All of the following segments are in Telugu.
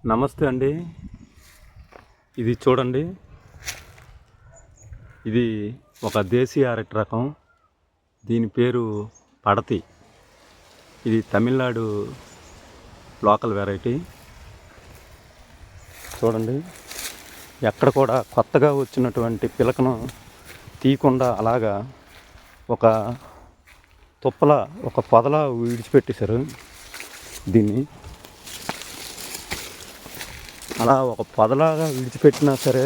నమస్తే అండి. ఇది చూడండి, ఇది ఒక దేశీయ అరటి రకం. దీని పేరు పడతి. ఇది తమిళనాడు లోకల్ వెరైటీ. చూడండి, ఎక్కడ కూడా కొత్తగా వచ్చినటువంటి పిలకను తీయకుండా అలాగా ఒక తుప్పల ఒక పొదలా విడిచిపెట్టేశారు. దీన్ని అలా ఒక పొదలాగా విడిచిపెట్టినా సరే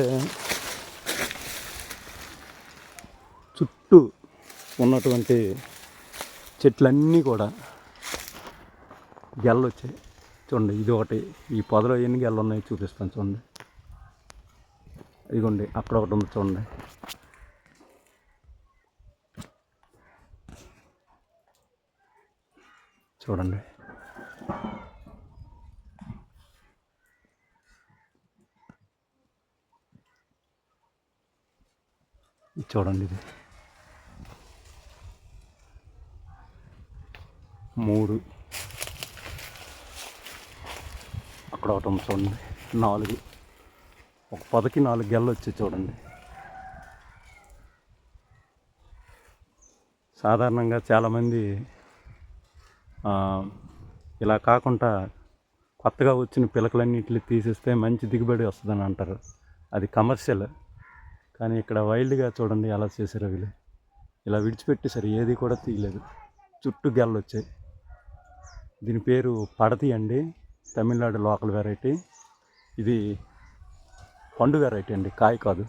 చుట్టూ ఉన్నటువంటి చెట్లన్నీ కూడా గెలలు వచ్చాయి. చూడండి, ఇది ఒకటి. ఈ పొదలో ఎన్ని గెలలు ఉన్నాయో చూపిస్తాను. చూడండి, ఇదిగోండి, అక్కడ ఒకటి ఉంది. చూడండి, చూడండి. చూడండి, ఇది 3, అక్కడ ఒకటి ఉంది. చూడండి, 4. ఒక పొదకి 4 గెలలు వచ్చాయి. చూడండి, సాధారణంగా చాలామంది ఇలా కాకుండా కొత్తగా వచ్చిన పిలకలన్నింటినీ తీసేస్తే మంచి దిగుబడి వస్తుందని అంటారు. అది కమర్షియల్. కానీ ఇక్కడ వైల్డ్గా చూడండి ఎలా చేశారో వీళ్ళు. ఇలా విడిచిపెట్టేసరి ఏది కూడా తీయలేదు. చుట్టూ గెలలు వచ్చాయి. దీని పేరు పడతి అండి, తమిళనాడు లోకల్ వెరైటీ. ఇది పండు వెరైటీ అండి, కాయ కాదు.